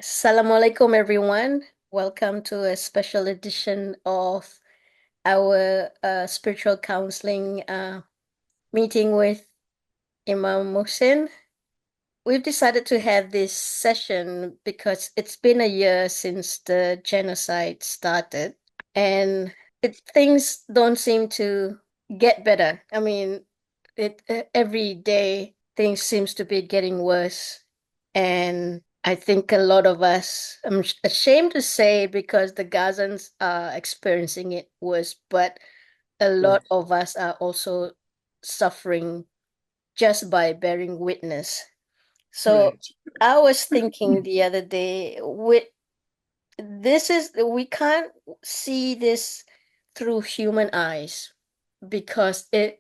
Assalamualaikum, everyone. Welcome to a special edition of our spiritual counseling meeting with Imam Muhsin. We've decided to have this session because it's been a year since the genocide started, and things don't seem to get better. I mean, every day things seems to be getting worse, and I think a lot of us, ashamed to say because the Gazans are experiencing it worse, but a Right, lot of us are also suffering just by bearing witness. So right. I was thinking the other day, we can't see this through human eyes because the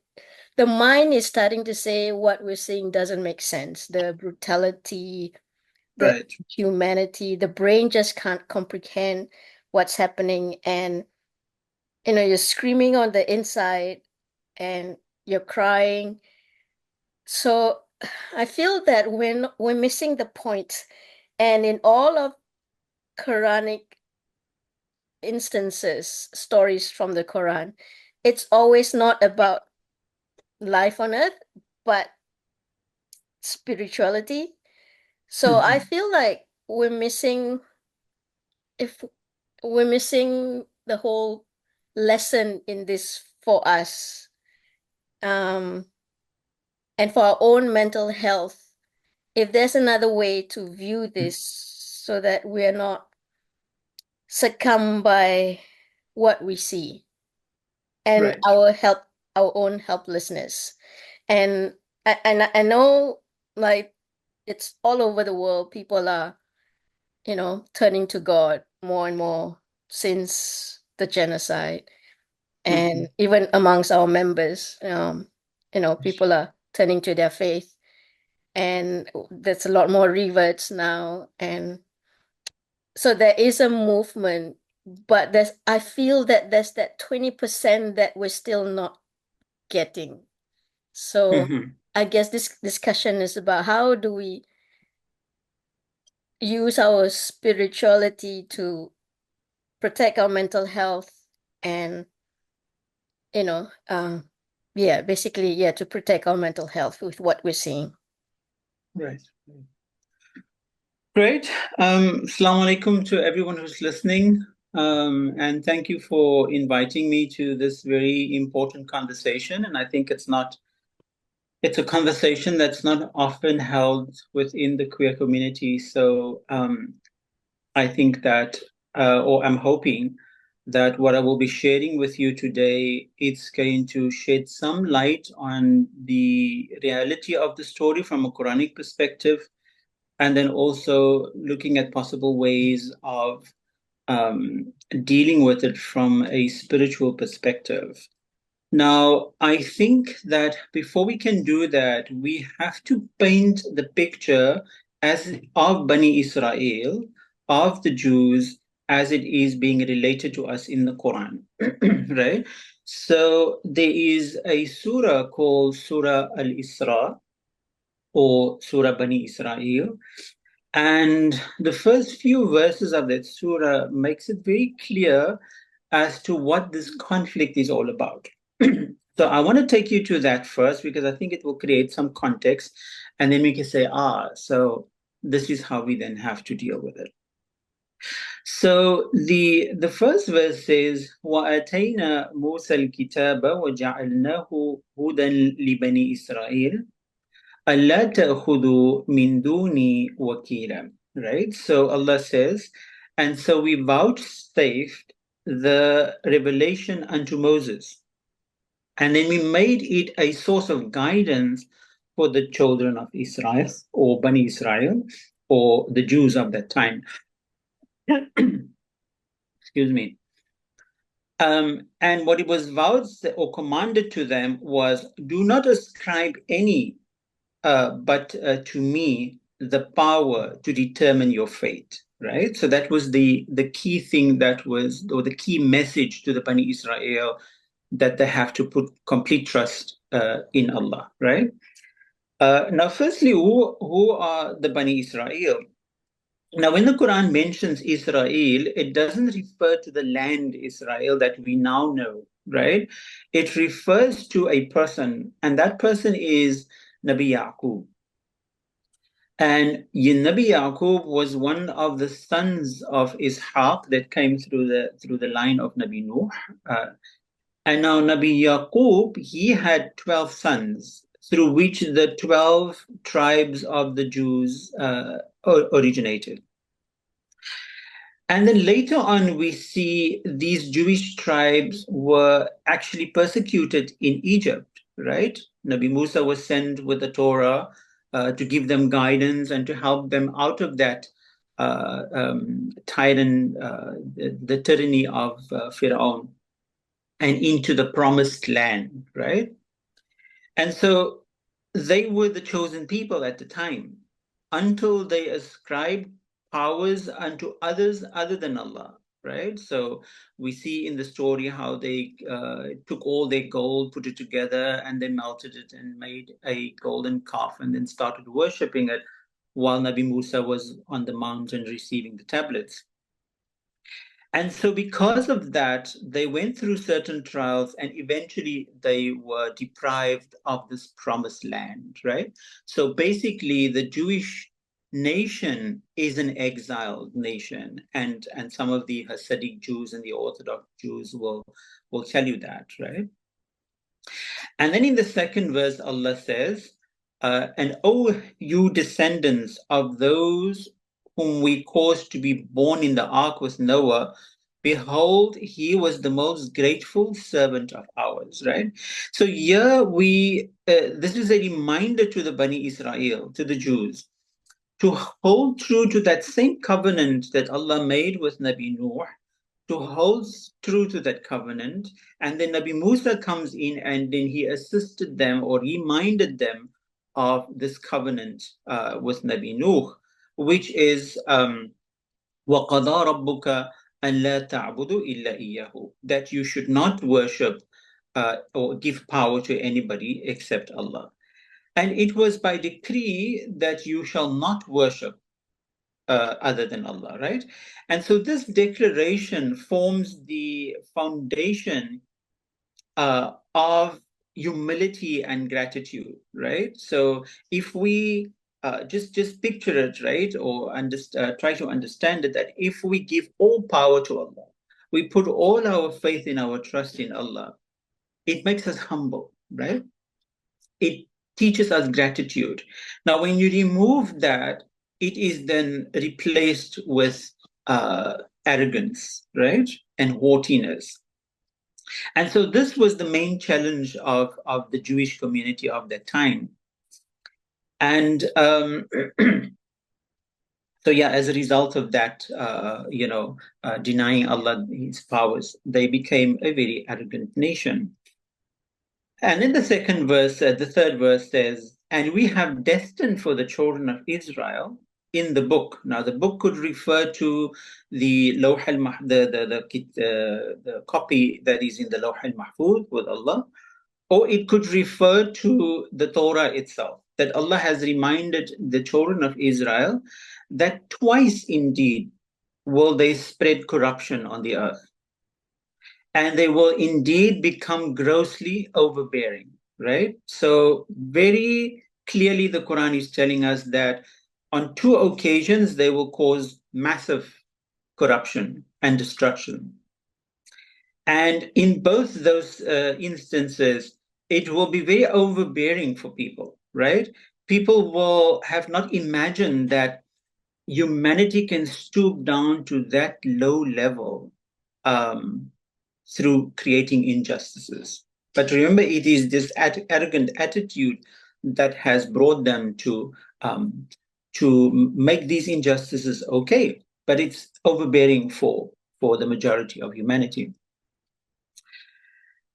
mind is starting to say what we're seeing doesn't make sense. The brutality, the Right. humanity, the brain just can't comprehend what's happening. And, you're screaming on the inside and you're crying. So I feel that we're missing the point. And in all of Quranic instances, stories from the Quran, it's always not about life on earth, but spirituality. So I Mhm. feel like if we're missing the whole lesson in this for us, um, and for our own mental health. If there's another way to view this so that we're not succumb by what we see and Right. our own helplessness. And I know, like, it's all over the world. People are, turning to God more and more since the genocide. And Mhm. even amongst our members, people are turning to their faith. And there's a lot more reverts now. And so there is a movement, but I feel that there's that 20% that we're still not getting. So Mhm. I guess this discussion is about how do we use our spirituality to protect our mental health and, you know, yeah, basically, yeah, to protect our mental health with what we're seeing. Right. Great. Assalamu alaikum to everyone who's listening. And thank you for inviting me to this very important conversation. And I think it's a conversation that's not often held within the queer community. So I think that, or I'm hoping that what I will be sharing with you today, it's going to shed some light on the reality of the story from a Quranic perspective, and then also looking at possible ways of um, dealing with it from a spiritual perspective. Now, I think that before we can do that, we have to paint the picture as of Bani Israel, of the Jews, as it is being related to us in the Quran, right? So there is a surah called Surah Al-Isra or Surah Bani Israel. And the first few verses of that surah makes it very clear as to what this conflict is all about. So I want to take you to that first because I think it will create some context, and then we can say, so this is how we then have to deal with it. So the first verse says, وَآتَيْنَا مُوسَى الْكِتَابَ وَجَعَلْنَاهُ هُدًى لِبَنِي إِسْرَائِيلَ أَلَّا تَأْخُذُوا مِن دُونِي وَكِيلًا. Right? So Allah says, and so we vouchsafed the revelation unto Moses, and then we made it a source of guidance for the children of Israel, or Bani Israel, or the Jews of that time. Excuse me. And what it was vowed or commanded to them was, do not ascribe any but to me the power to determine your fate. Right. So that was the key thing that was, or the key message to the Bani Israel, that they have to put complete trust in Allah. Right. Now, firstly, who are the Bani Israel? Now, when the Quran mentions Israel, it doesn't refer to the land Israel that we now know, right? It refers to a person, and that person is Nabi Yaqub. And Nabi Yaqub was one of the sons of Ishaq that came through the line of Nabi Nuh. Uh, and now Nabi Yaqub, he had 12 sons, through which the 12 tribes of the Jews originated. And then later on, we see these Jewish tribes were actually persecuted in Egypt, right? Nabi Musa was sent with the Torah to give them guidance and to help them out of that tyrant, the tyranny of Pharaoh, and into the promised land, right? And so they were the chosen people at the time until they ascribed powers unto others other than Allah, right? So we see in the story how they took all their gold, put it together, and they melted it and made a golden calf and then started worshipping it while Nabi Musa was on the mountain receiving the tablets. And so, because of that, they went through certain trials and eventually they were deprived of this promised land, right? So, basically, the Jewish nation is an exiled nation. And some of the Hasidic Jews and the Orthodox Jews will tell you that, right? And then in the second verse, Allah says, and O you descendants of those whom we caused to be born in the ark with Noah, behold, he was the most grateful servant of ours, right? So here this is a reminder to the Bani Israel, to the Jews, to hold true to that same covenant that Allah made with Nabi Nuh, to hold true to that covenant. And then Nabi Musa comes in and then he assisted them or reminded them of this covenant with Nabi Nuh, which is وَقَضَى رَبُّكَ أَنْ لَا تَعْبُدُوا إِلَّا إِيَّهُ, that you should not worship or give power to anybody except Allah. And it was by decree that you shall not worship other than Allah, right? And so this declaration forms the foundation of humility and gratitude, right? So if we just picture it, right, or try to understand it, that if we give all power to Allah, we put all our faith in our trust in Allah, it makes us humble, right? It teaches us gratitude. Now, when you remove that, it is then replaced with arrogance, right? And haughtiness. And so this was the main challenge of the Jewish community of that time. And so, yeah, as a result of that, denying Allah his powers, they became a very arrogant nation. And in the second verse, the third verse says, and we have destined for the children of Israel in the book. Now, the book could refer to the Lawh the copy that is in the Lawh al-Mahfuz with Allah, or it could refer to the Torah itself, that Allah has reminded the children of Israel that twice indeed will they spread corruption on the earth. And they will indeed become grossly overbearing, right? So very clearly the Quran is telling us that on two occasions they will cause massive corruption and destruction. And in both those instances, it will be very overbearing for people, right? People will have not imagined that humanity can stoop down to that low level through creating injustices. But remember, it is this arrogant attitude that has brought them to make these injustices okay. But it's overbearing for the majority of humanity.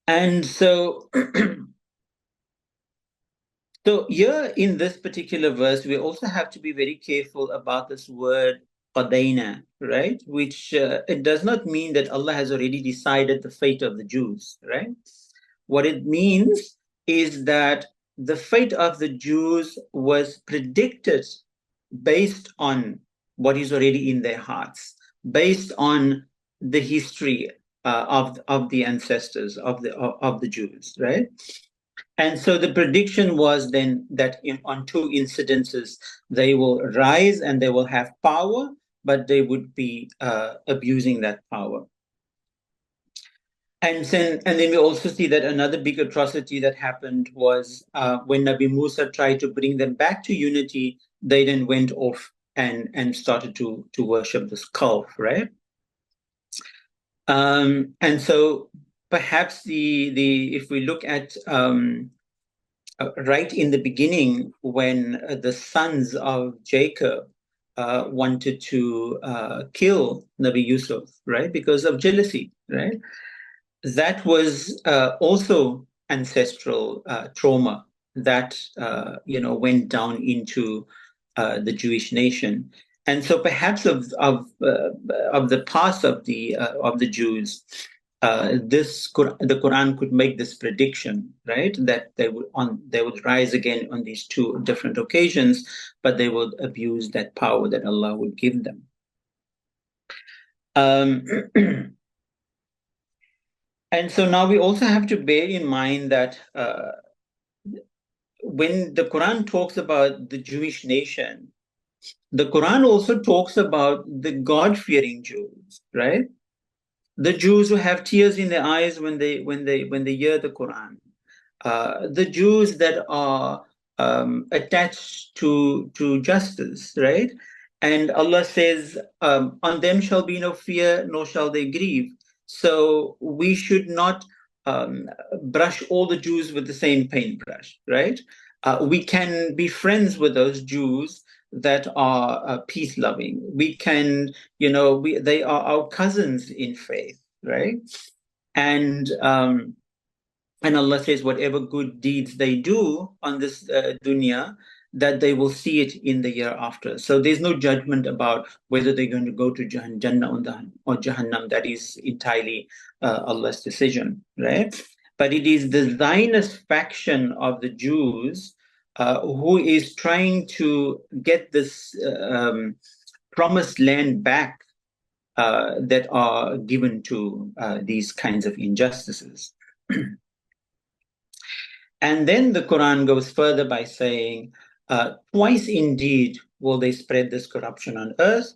And so, so here in this particular verse, we also have to be very careful about this word qadaina, right? Which it does not mean that Allah has already decided the fate of the Jews, right? What it means is that the fate of the Jews was predicted based on what is already in their hearts, based on the history of the ancestors of the Jews, right? And so the prediction was then that on two incidences, they will rise and they will have power, but they would be abusing that power. And then we also see that another big atrocity that happened was when Nabi Musa tried to bring them back to unity, they then went off and started to worship this calf, right? And so perhaps the if we look at right in the beginning, when the sons of Jacob wanted to kill Nabi Yusuf, right, because of jealousy, right? That was also ancestral trauma that went down into the Jewish nation, and so perhaps of the past of the Jews, the Quran could make this prediction, right? That they would rise again on these two different occasions, but they would abuse that power that Allah would give them. And so now we also have to bear in mind that when the Quran talks about the Jewish nation, the Quran also talks about the God-fearing Jews, right? The Jews who have tears in their eyes when they hear the Quran, the Jews that are attached to justice, right? And Allah says, "On them shall be no fear, nor shall they grieve." So we should not brush all the Jews with the same paintbrush, right? We can be friends with those Jews that are peace loving. We can, they are our cousins in faith, right? And Allah says, whatever good deeds they do on this dunya, that they will see it in the year after. So there's no judgment about whether they're going to go to Jannah or Jahannam. That is entirely Allah's decision, right? But it is the Zionist faction of the Jews who is trying to get this promised land back that are given to these kinds of injustices. And then the Quran goes further by saying, twice indeed will they spread this corruption on earth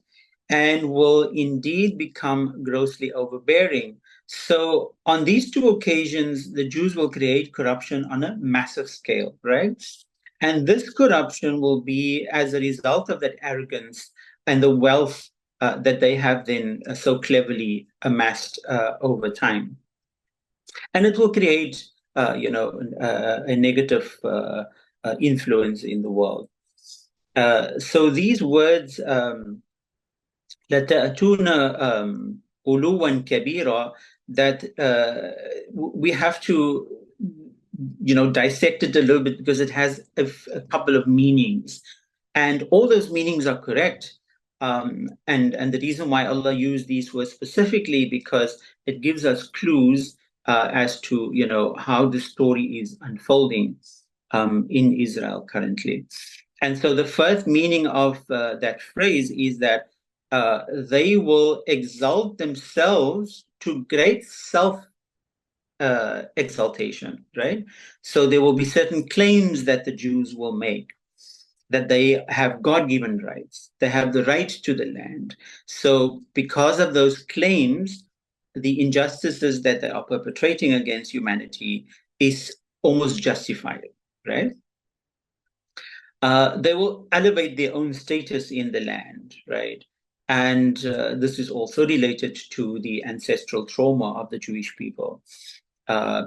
and will indeed become grossly overbearing. So on these two occasions, the Jews will create corruption on a massive scale, right? And this corruption will be as a result of that arrogance and the wealth that they have then so cleverly amassed over time. And it will create a negative influence in the world. So these words, لَتَأْتُونَ عُلُوًّا كَبِيرًا, that we have to, dissect it a little bit because it has a couple of meanings. And all those meanings are correct. And the reason why Allah used these words specifically, because it gives us clues as to how the story is unfolding in Israel currently. And so the first meaning of that phrase is that they will exalt themselves to great self exaltation, right? So there will be certain claims that the Jews will make, that they have God-given rights. They have the right to the land. So because of those claims, the injustices that they are perpetrating against humanity is almost justified, right? They will elevate their own status in the land, right? And this is also related to the ancestral trauma of the Jewish people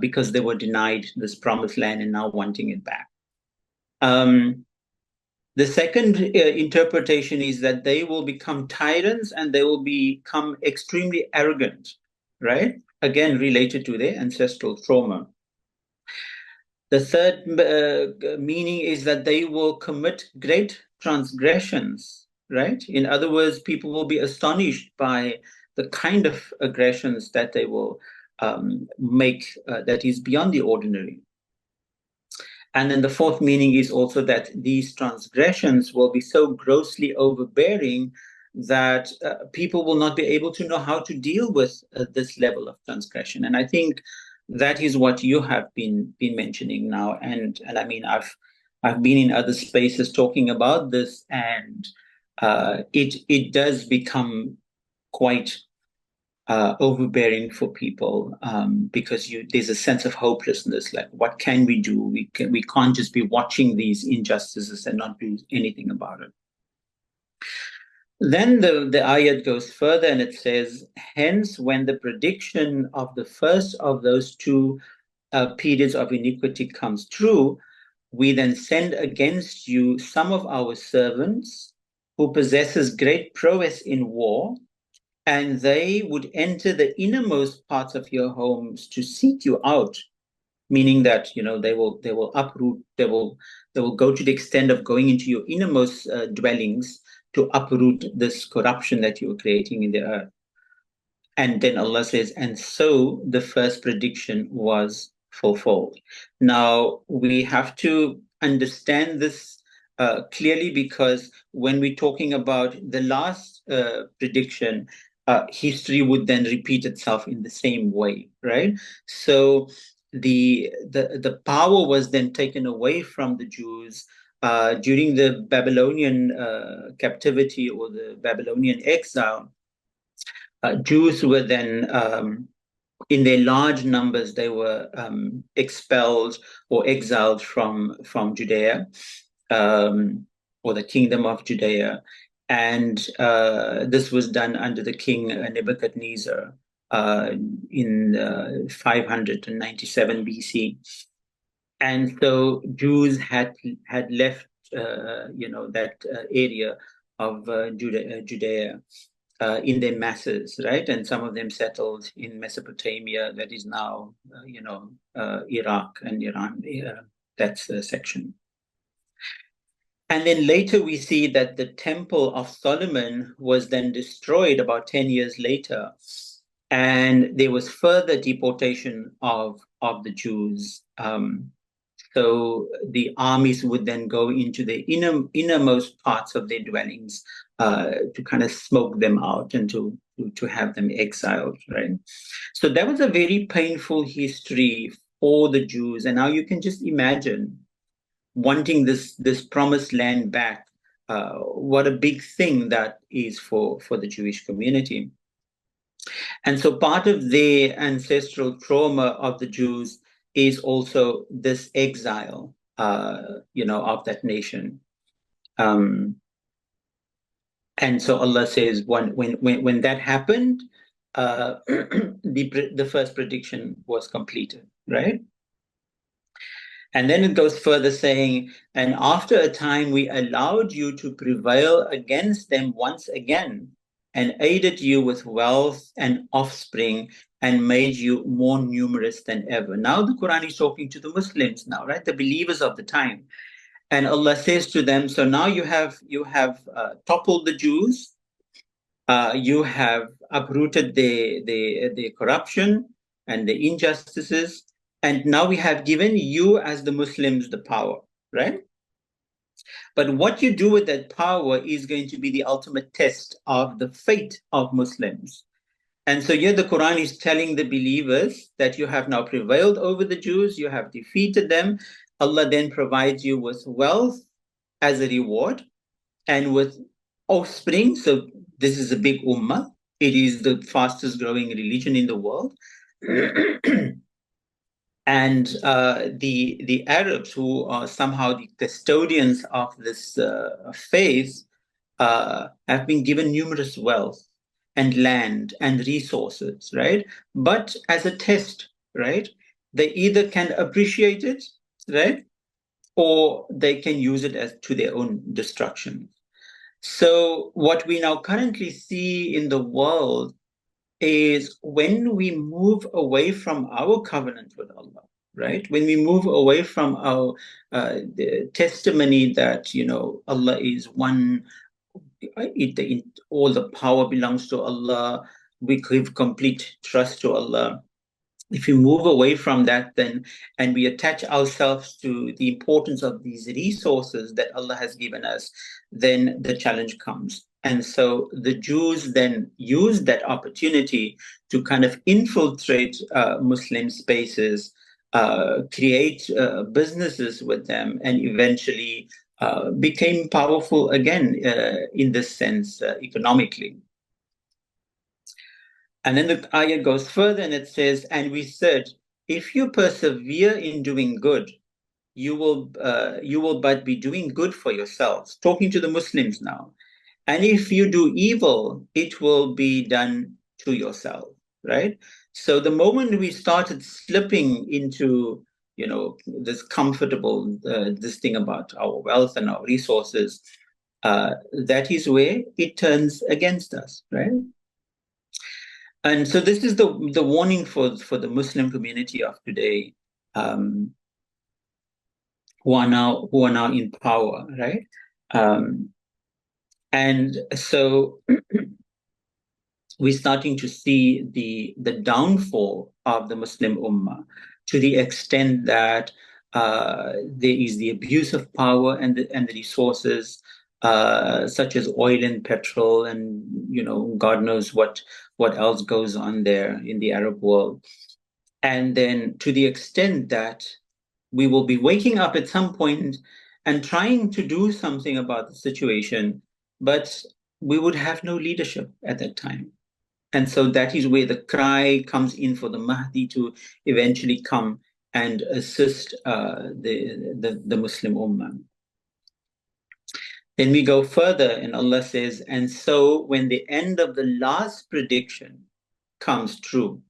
because they were denied this promised land and now wanting it back. The second interpretation is that they will become tyrants and they will become extremely arrogant, right? Again, related to their ancestral trauma. The third meaning is that they will commit great transgressions, right? In other words, people will be astonished by the kind of aggressions that they will make that is beyond the ordinary. And then the fourth meaning is also that these transgressions will be so grossly overbearing that people will not be able to know how to deal with this level of transgression. And I think that is what you have been mentioning now. And I mean, I've been in other spaces talking about this, and it does become quite overbearing for people, because there's a sense of hopelessness. Like, what can we do? We can't just be watching these injustices and not do anything about it. Then the ayat goes further and it says, hence, when the prediction of the first of those two periods of iniquity comes true, we then send against you some of our servants who possesses great prowess in war, and they would enter the innermost parts of your homes to seek you out, meaning that they will uproot, they will go to the extent of going into your innermost dwellings to uproot this corruption that you're creating in the earth. And then Allah says, and so the first prediction was fulfilled. Now we have to understand this clearly, because when we're talking about the last prediction, history would then repeat itself in the same way, right? So the power was then taken away from the Jews during the Babylonian captivity or the Babylonian exile. Jews were then, in their large numbers, they were expelled or exiled from Judea, or the kingdom of Judea. And this was done under the king Nebuchadnezzar in 597 BC. And so Jews had left, that area of Judea in their masses, right? And some of them settled in Mesopotamia, that is now, Iraq and Iran. That's the section. And then later we see that the Temple of Solomon was then destroyed about 10 years later. And there was further deportation of the Jews. So the armies would then go into the innermost parts of their dwellings to kind of smoke them out and to have them exiled, right? So that was a very painful history for the Jews. And now you can just imagine wanting this promised land back. What a big thing that is for the Jewish community. And so part of the ancestral trauma of the Jews is also this exile, of that nation. And so Allah says, when that happened, the first prediction was completed, right? And then it goes further saying, and after a time we allowed you to prevail against them once again, and aided you with wealth and offspring, and made you more numerous than ever. Now the Quran is talking to the Muslims now, right? The believers of the time. And Allah says to them, so now you have toppled the Jews, you have uprooted the corruption and the injustices, and now we have given you as the Muslims the power, right? But what you do with that power is going to be the ultimate test of the fate of Muslims. And so here the Quran is telling the believers that you have now prevailed over the Jews, you have defeated them. Allah then provides you with wealth as a reward and with offspring. So this is a big ummah. It is the fastest growing religion in the world. And the Arabs, who are somehow the custodians of this faith, have been given numerous wealth and land and resources, right? But as a test, right? They either can appreciate it, right? Or they can use it as to their own destruction. So what we now currently see in the world is when we move away from our covenant with Allah, right? When we move away from our testimony that, Allah is one, all the power belongs to Allah, we give complete trust to Allah. If we move away from that, then, and we attach ourselves to the importance of these resources that Allah has given us, then the challenge comes. And so the Jews then used that opportunity to kind of infiltrate Muslim spaces, create businesses with them, and eventually became powerful again in this sense economically. And then the ayah goes further and it says, and we said, if you persevere in doing good, you will but be doing good for yourselves, talking to the Muslims now. And if you do evil, it will be done to yourself, right? So the moment we started slipping into, this comfortable, this thing about our wealth and our resources, that is where it turns against us, right? And so this is the warning for the Muslim community of today, who are now in power, right? And so we're starting to see the downfall of the Muslim Ummah to the extent that there is the abuse of power and the resources, such as oil and petrol, and God knows what else goes on there in the Arab world. And then to the extent that we will be waking up at some point and trying to do something about the situation, but we would have no leadership at that time. And so that is where the cry comes in for the Mahdi to eventually come and assist the Muslim Ummah. Then we go further, and Allah says, and so when the end of the last prediction comes true,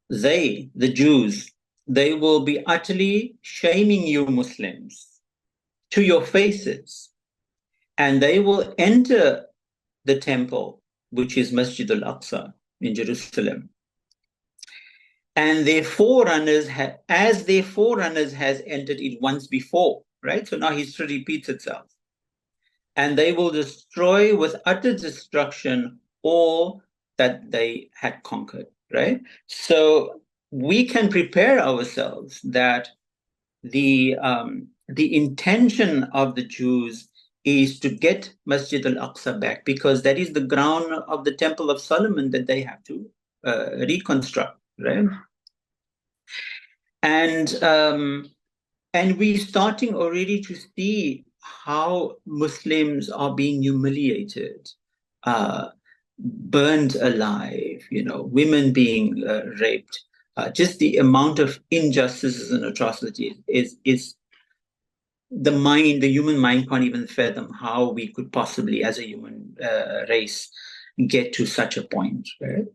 they, the Jews, they will be utterly shaming you Muslims to your faces, and they will enter the temple, which is Masjid al-Aqsa in Jerusalem. And their forerunners, as their forerunners has entered it once before, right? So now history repeats itself. And they will destroy with utter destruction all that they had conquered, right? So we can prepare ourselves that the intention of the Jews is to get Masjid al-Aqsa back, because that is the ground of the Temple of Solomon that they have to reconstruct, right? And we're starting already to see how Muslims are being humiliated, burned alive, women being raped. Just the amount of injustices and atrocities is the human mind can't even fathom how we could possibly, as a human race, get to such a point, right?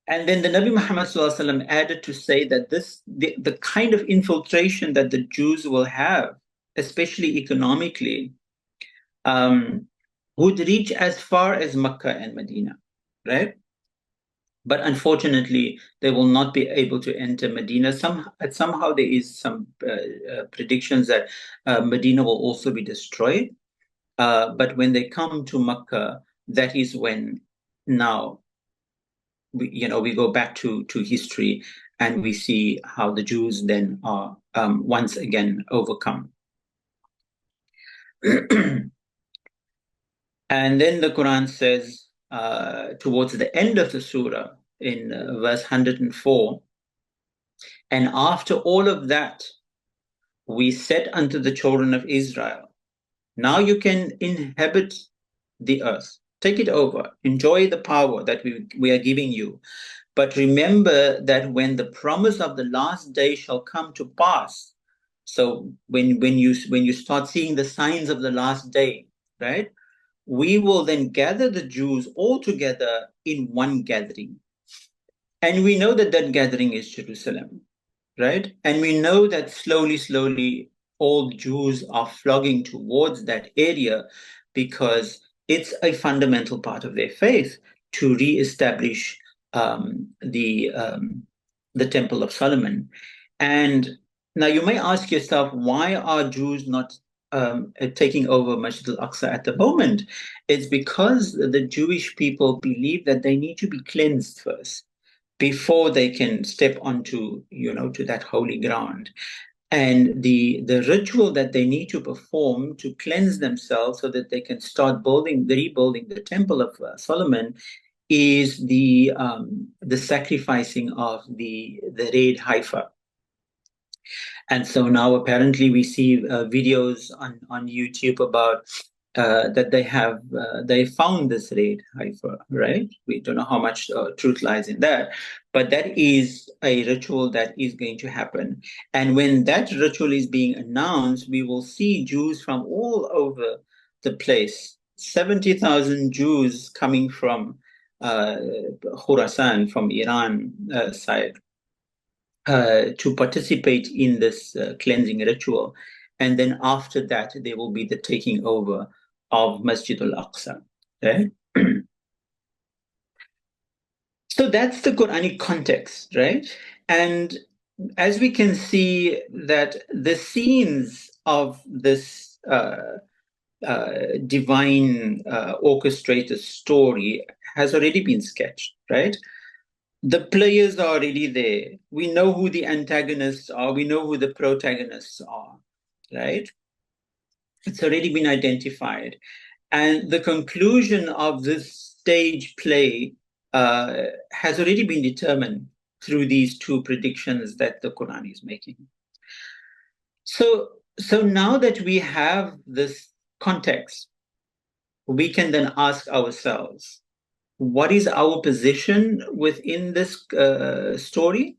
And then the Nabi Muhammad ﷺ added to say that the kind of infiltration that the Jews will have, especially economically, would reach as far as Mecca and Medina, right? But unfortunately, they will not be able to enter Medina. Somehow there is some predictions that Medina will also be destroyed. But when they come to Mecca, that is when now we go back to history and we see how the Jews then are once again overcome. And then the Quran says, towards the end of the surah, in verse 104, and after all of that, we said unto the children of Israel, now you can inhabit the earth. Take it over. Enjoy the power that we are giving you. But remember that when the promise of the last day shall come to pass, so when you start seeing the signs of the last day, right, we will then gather the Jews all together in one gathering. And we know that gathering is Jerusalem, right? And we know that slowly, all Jews are flogging towards that area because it's a fundamental part of their faith to reestablish the Temple of Solomon. And now you may ask yourself, why are Jews not taking over Masjid al-Aqsa at the moment? It's because the Jewish people believe that they need to be cleansed first before they can step onto, to that holy ground. And the ritual that they need to perform to cleanse themselves so that they can start rebuilding the temple of Solomon is the sacrificing of the raid heifer. And so now apparently we see videos on YouTube about that they found this raid heifer, right? We don't know how much truth lies in that, but that is a ritual that is going to happen. And when that ritual is being announced, we will see Jews from all over the place, 70,000 Jews coming from Khurasan, from Iran side, to participate in this cleansing ritual. And then after that, there will be the taking over of Masjid al-Aqsa. Right? So that's the Quranic context, right? And as we can see that the scenes of this divine orchestrated story has already been sketched, right? The players are already there. We know who the antagonists are. We know who the protagonists are, right? It's already been identified. And the conclusion of this stage play has already been determined through these two predictions that the Quran is making. So now that we have this context, we can then ask ourselves, what is our position within this story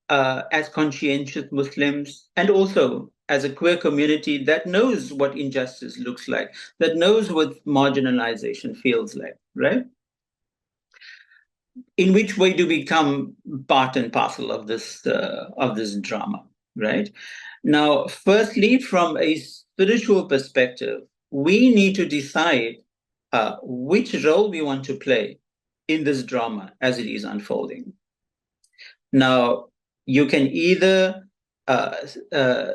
as conscientious Muslims, and also as a queer community that knows what injustice looks like, that knows what marginalization feels like, right? In which way do we become part and parcel of this drama, right? Now, firstly, from a spiritual perspective, we need to decide which role we want to play in this drama as it is unfolding. Now, you can either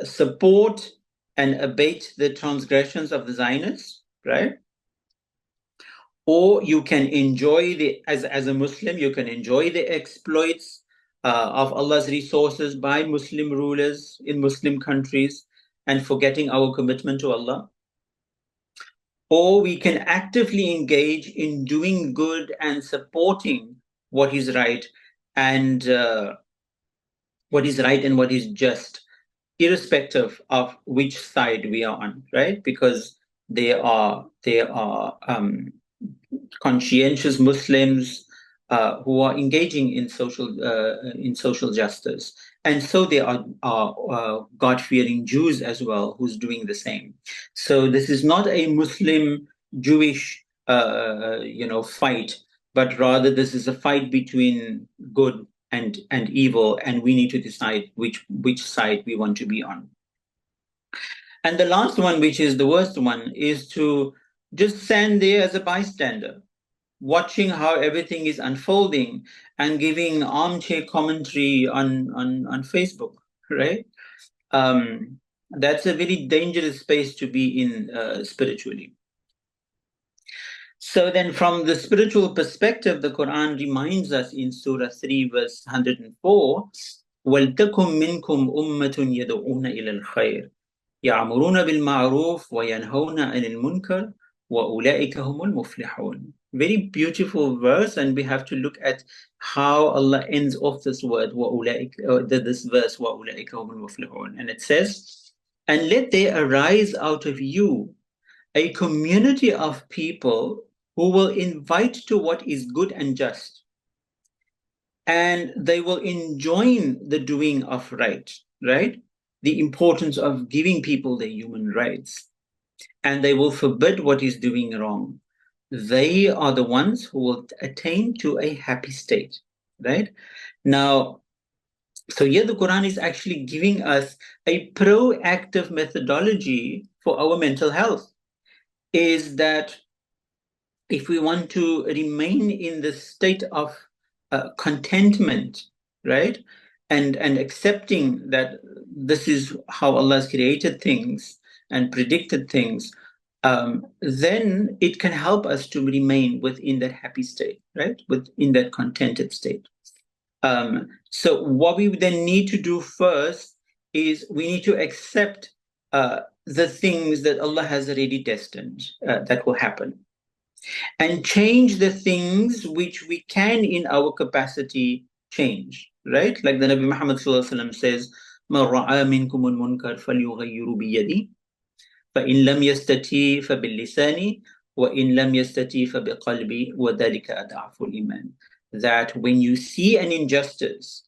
support and abate the transgressions of the Zionists, right? Or you can enjoy as a Muslim, you can enjoy the exploits of Allah's resources by Muslim rulers in Muslim countries and forgetting our commitment to Allah. Or we can actively engage in doing good and supporting what is right and what is right and what is just, irrespective of which side we are on, right? Because there are conscientious Muslims who are engaging in social justice, and so there are God-fearing Jews as well who's doing the same. So this is not a Muslim Jewish fight, but rather this is a fight between good and evil, and we need to decide which side we want to be on. And the last one, which is the worst one, is to just stand there as a bystander, watching how everything is unfolding and giving armchair commentary on Facebook, right? That's a very dangerous space to be in spiritually. So then from the spiritual perspective, the Quran reminds us in Surah 3, verse 104, وَلْتَكُمْ مِنْكُمْ أُمَّةٌ يَدْعُونَ إِلَى الْخَيْرِ يَعْمُرُونَ بِالْمَعْرُوفِ وَيَنْهَوْنَ عَنِ الْمُنْكَرِ وَأُولَئِكَ هُمُ الْمُفْلِحُونَ. Very beautiful verse, and we have to look at how Allah ends off this word, this verse, وَأُولَئِكَ هُمُ الْمُفْلِحُونَ. And it says, and let there arise out of you a community of people who will invite to what is good and just, and they will enjoin the doing of right, the importance of giving people their human rights, and they will forbid what is doing wrong. They are the ones who will attain to a happy state, right? Now, so here the Quran is actually giving us a proactive methodology for our mental health, is that if we want to remain in the state of contentment, right, and accepting that this is how Allah has created things and predicted things, then it can help us to remain within that happy state, right, within that contented state. So what we then need to do first is we need to accept the things that Allah has already destined that will happen, and change the things which we can in our capacity change, right? Like the Nabi Muhammad says, مَنْ رَعَى مِنْكُمُ الْمُنْكَرَ فَلْيُغَيِّرُ بِيَدِهِ فإن لم يستطع فباللسان وإن لم يستطع فبقلبي وذلك أضعف الإيمان. That when you see an injustice,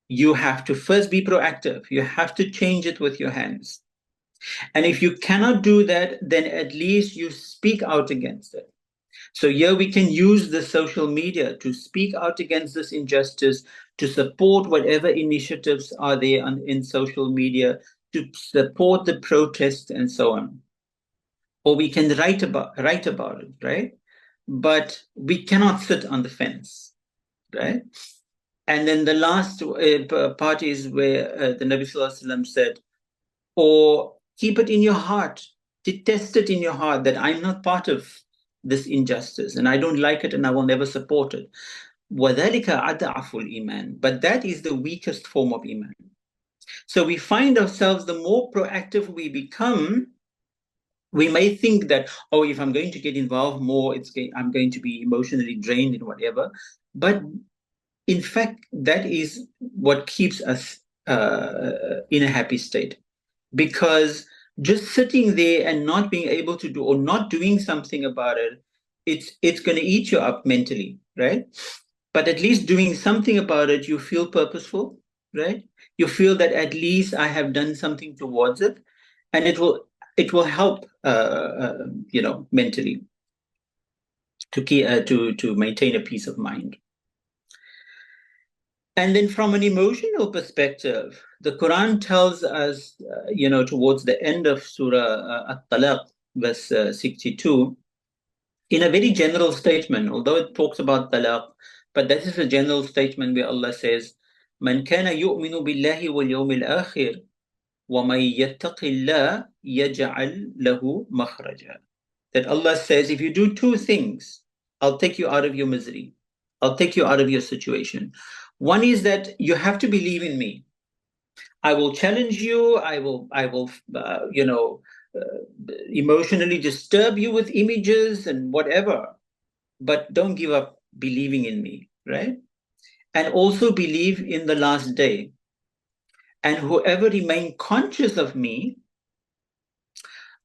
you have to first be proactive. You have to change it with your hands. And if you cannot do that, then at least you speak out against it. So here we can use the social media to speak out against this injustice, to support whatever initiatives are there in social media, to support the protests and so on. Or we can write about it, right? But we cannot sit on the fence, right? And then the last part is where the Nabi Sallallahu Alaihi Wasallam said, or keep it in your heart, detest it in your heart that I'm not part of this injustice and I don't like it and I will never support it. وَذَلِكَ أَضْعَفُ الْإِيمَانِ. But that is the weakest form of Iman. So we find ourselves, the more proactive we become, we may think that, oh, if I'm going to get involved more, I'm going to be emotionally drained and whatever. But in fact, that is what keeps us in a happy state. Because just sitting there and not being able to do, or not doing something about it, it's going to eat you up mentally, right? But at least doing something about it, you feel purposeful, right? You feel that at least I have done something towards it, and it will help, mentally to maintain a peace of mind. And then from an emotional perspective, the Quran tells us, towards the end of Surah At-Talaq, verse 62, in a very general statement, although it talks about talaq, but that is a general statement where Allah says, "Man kana yu'minu billahi wal yawmil akhir, wa man yattaqillah yaj'al lahu makhraja." That Allah says, if you do two things, I'll take you out of your misery. I'll take you out of your situation. One is that you have to believe in me. I will challenge you. I will, emotionally disturb you with images and whatever, but don't give up believing in me, right? And also believe in the last day. And whoever remain conscious of me,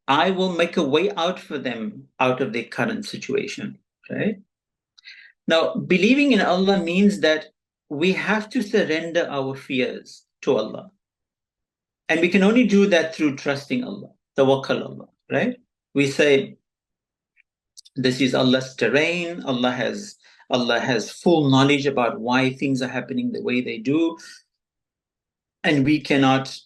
I will make a way out for them out of their current situation, right? Now, believing in Allah means that we have to surrender our fears to Allah. And we can only do that through trusting Allah, tawakkal Allah, right? We say, this is Allah's terrain. Allah has full knowledge about why things are happening the way they do. And we cannot,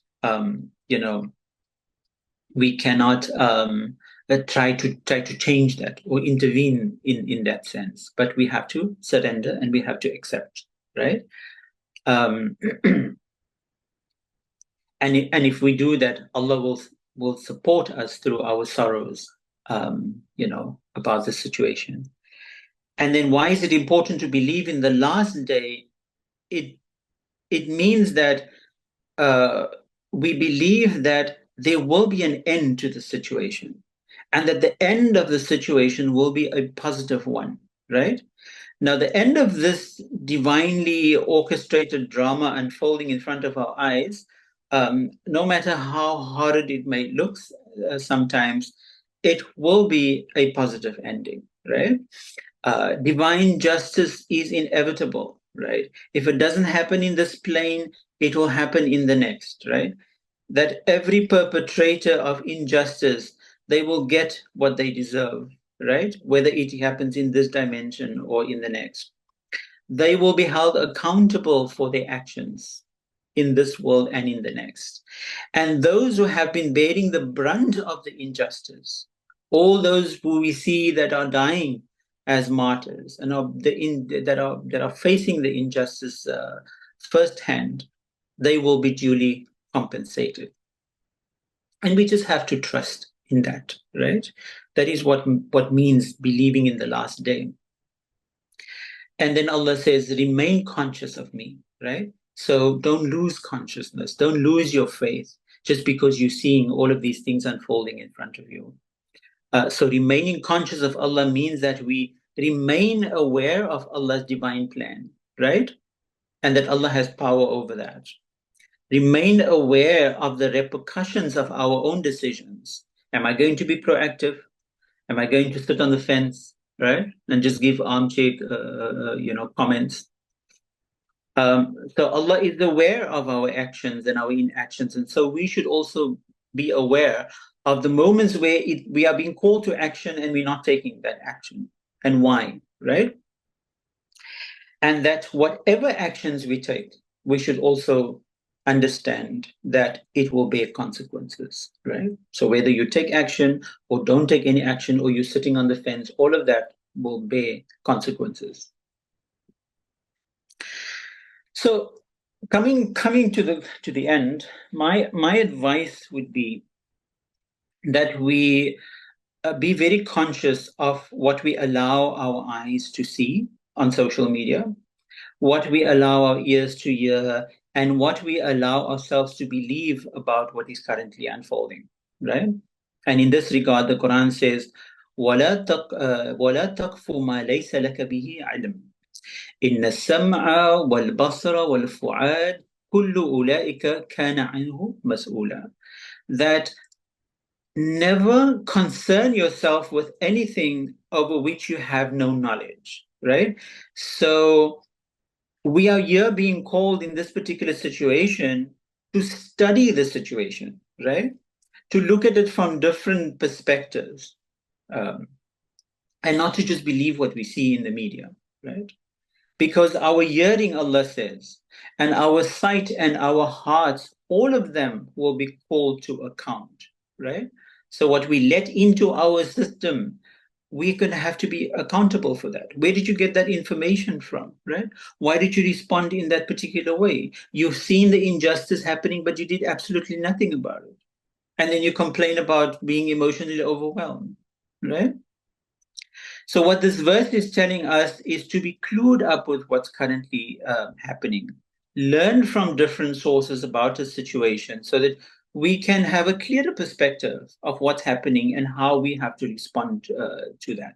try to change that or intervene in that sense. But we have to surrender and we have to accept, right? And if we do that, Allah will support us through our sorrows, about the situation. And then why is it important to believe in the last day? It means that we believe that there will be an end to the situation, and that the end of the situation will be a positive one, right? Now, the end of this divinely orchestrated drama unfolding in front of our eyes, no matter how horrid it may look sometimes, it will be a positive ending, right? Divine justice is inevitable, right? If it doesn't happen in this plane, it will happen in the next, right? That every perpetrator of injustice, they will get what they deserve, right? Whether it happens in this dimension or in the next. They will be held accountable for their actions in this world and in the next. And those who have been bearing the brunt of the injustice, all those who we see that are dying as martyrs and that are facing the injustice firsthand, they will be duly compensated. And we just have to trust in that, right? That is what means believing in the last day. And then Allah says, remain conscious of me, right? So don't lose consciousness, don't lose your faith just because you're seeing all of these things unfolding in front of you. So remaining conscious of Allah means that we remain aware of Allah's divine plan, right? And that Allah has power over that. Remain aware of the repercussions of our own decisions. Am I going to be proactive? Am I going to sit on the fence, right? And just give armchair, comments? So Allah is aware of our actions and our inactions. And so we should also be aware of the moments where we are being called to action and we're not taking that action, and why, right? And that whatever actions we take, we should also understand that it will bear consequences, right? So whether you take action or don't take any action, or you're sitting on the fence, all of that will bear consequences. So coming to the end, my advice would be that we be very conscious of what we allow our eyes to see on social media, what we allow our ears to hear, and what we allow ourselves to believe about what is currently unfolding, right? And in this regard, the Quran says, وَلَا تَقْفُ مَا لَيْسَ لَكَ بِهِ عِلْمٍ إِنَّ السَّمْعَ وَالْبَصَرَ وَالْفُؤَادَ كُلُّ أُولَئِكَ كَانَ عَنْهُ مَسْئُولًا. That never concern yourself with anything over which you have no knowledge, right? So we are here being called in this particular situation to study the situation, right? To look at it from different perspectives, and not to just believe what we see in the media, right? Because our hearing, Allah says, and our sight and our hearts, all of them will be called to account, right? So what we let into our system, we're going to have to be accountable for that. Where did you get that information from, right? Why did you respond in that particular way? You've seen the injustice happening, but you did absolutely nothing about it. And then you complain about being emotionally overwhelmed, right? So what this verse is telling us is to be clued up with what's currently happening. Learn from different sources about a situation so that we can have a clearer perspective of what's happening and how we have to respond to that.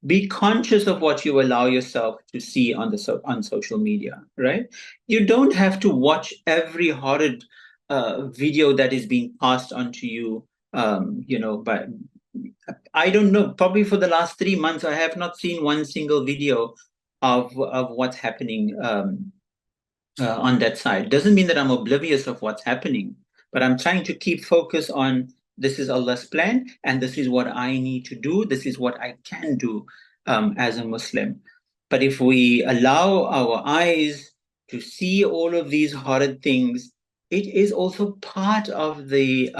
Be conscious of what you allow yourself to see on social media, right? You don't have to watch every horrid video that is being passed onto you, by I don't know. Probably for the last 3 months, I have not seen one single video of what's happening on that side. Doesn't mean that I'm oblivious of what's happening, but I'm trying to keep focus on this is Allah's plan, and this is what I need to do. This is what I can do as a Muslim. But if we allow our eyes to see all of these horrid things, it is also part of the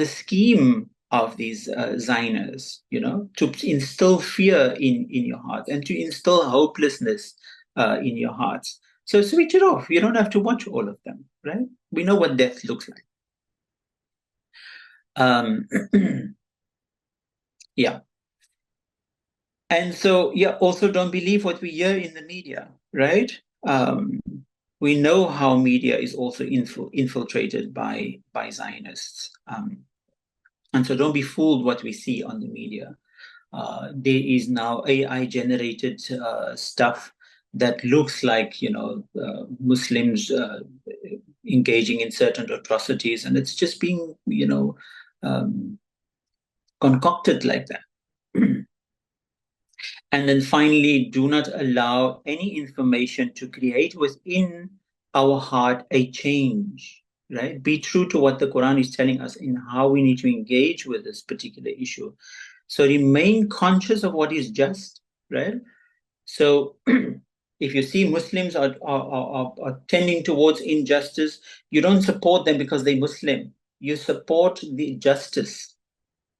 scheme of these Zionists, to instill fear in your heart and to instill hopelessness in your hearts. So switch it off. You don't have to watch all of them, right? We know what death looks like. Yeah. And so, also don't believe what we hear in the media, right? We know how media is also infiltrated by Zionists. And so don't be fooled what we see on the media. There is now AI generated stuff that looks like, Muslims engaging in certain atrocities, and it's just being, concocted like that. And then finally, do not allow any information to create within our heart a change, right? Be true to what the Quran is telling us in how we need to engage with this particular issue. So remain conscious of what is just, right? So if you see Muslims are tending towards injustice, you don't support them because they're Muslim. You support the justice,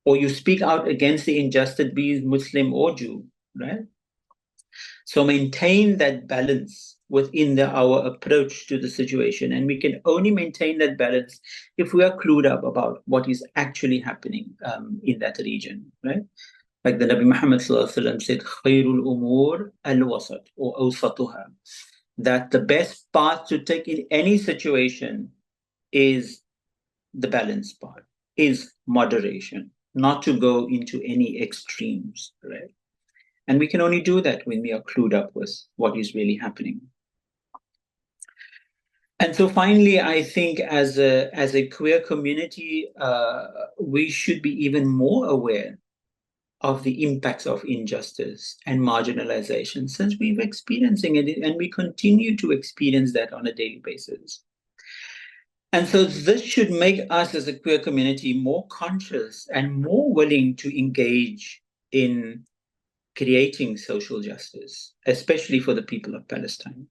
or you speak out against the injustice, be it Muslim or Jew, right? So maintain that balance within our approach to the situation. And we can only maintain that balance if we are clued up about what is actually happening in that region, right? Like the Nabi Muhammad said, Khairul Umur al-Wasat, or Awsatuha. that the best path to take in any situation is the balanced path, is moderation, not to go into any extremes, right? And we can only do that when we are clued up with what is really happening. And so finally, I think as a queer community, we should be even more aware of the impacts of injustice and marginalization, since we've experiencing it and we continue to experience that on a daily basis. And so this should make us as a queer community more conscious and more willing to engage in creating social justice, especially for the people of Palestine.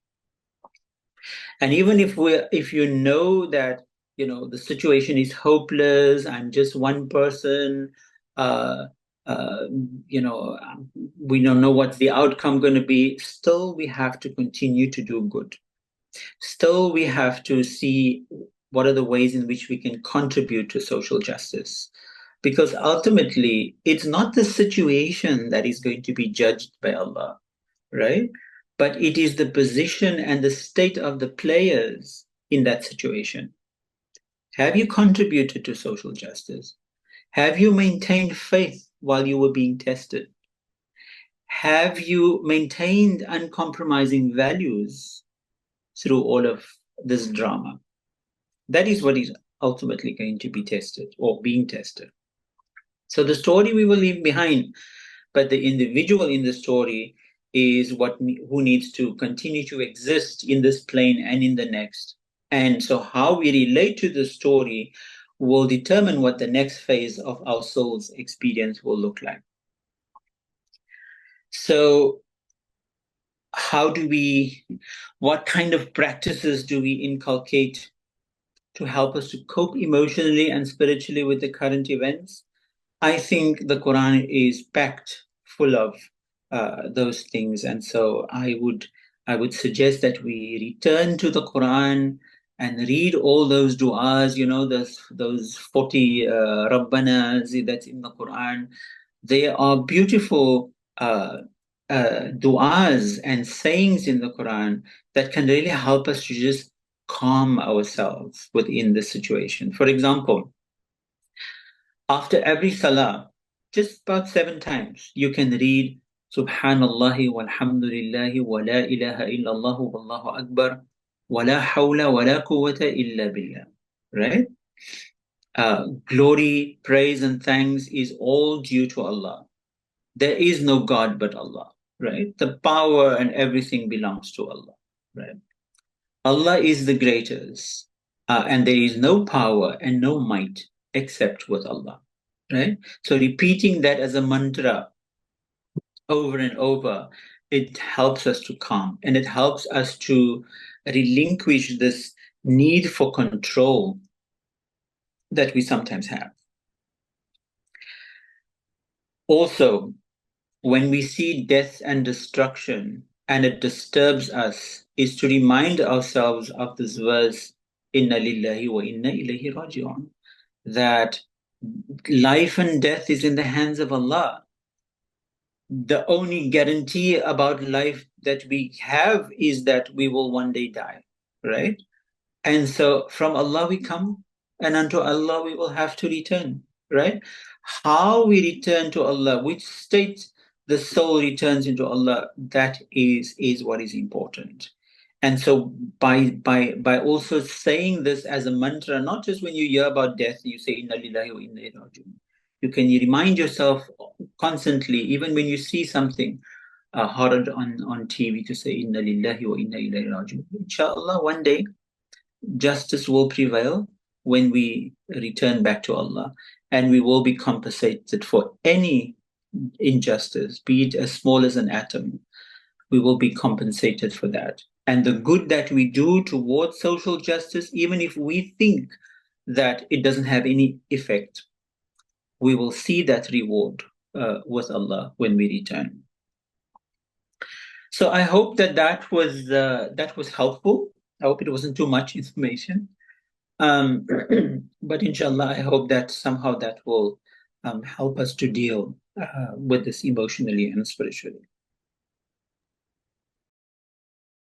And even if you know that the situation is hopeless, I'm just one person, uh, uh, we don't know what's the outcome going to be. Still, we have to continue to do good. Still, we have to see what are the ways in which we can contribute to social justice. Because ultimately, it's not the situation that is going to be judged by Allah, right? But it is the position and the state of the players in that situation. Have you contributed to social justice? Have you maintained faith while you were being tested? Have you maintained uncompromising values through all of this drama? That is what is ultimately going to be tested or being tested. So the story we will leave behind, but the individual in the story is who needs to continue to exist in this plane and in the next. And so how we relate to the story will determine what the next phase of our soul's experience will look like. So what kind of practices do we inculcate to help us to cope emotionally and spiritually with the current events? I think the Quran is packed full of those things, and so I would suggest that we return to the Quran and read all those du'as. Those 40 Rabbanas that's in the Quran. They are beautiful du'as and sayings in the Quran that can really help us to just calm ourselves within the situation. For example, after every salah, just about 7 times, you can read Subhanallah walhamdulillah wa la ilaha illallah wallahu akbar wa la hawla wa la quwwata illa billah. Right? Glory, praise, and thanks is all due to Allah. There is no God but Allah. Right? The power and everything belongs to Allah. Right? Allah is the greatest, and there is no power and no might except with Allah. Right? So repeating that as a mantra over and over, it helps us to calm and it helps us to relinquish this need for control that we sometimes have. Also, when we see death and destruction and it disturbs us, is to remind ourselves of this verse, Inna lillahi wa inna ilayhi raji'un, that life and death is in the hands of Allah. The only guarantee about life that we have is that we will one day die, right? And so from Allah we come, and unto Allah we will have to return, right? How we return to Allah, which state the soul returns into Allah, that is what is important. And so by also saying this as a mantra, not just when you hear about death, you say Inna lillahi wa inna ilayhi raji'un. You can remind yourself constantly, even when you see something horrid on TV, to say Inna lillahi wa inna ilayhi raji'un. Inshallah, one day justice will prevail when we return back to Allah, and we will be compensated for any injustice, be it as small as an atom. We will be compensated for that. And the good that we do towards social justice, even if we think that it doesn't have any effect, we will see that reward with Allah when we return. So I hope that was helpful. I hope it wasn't too much information. But inshallah, I hope that somehow that will help us to deal with this emotionally and spiritually.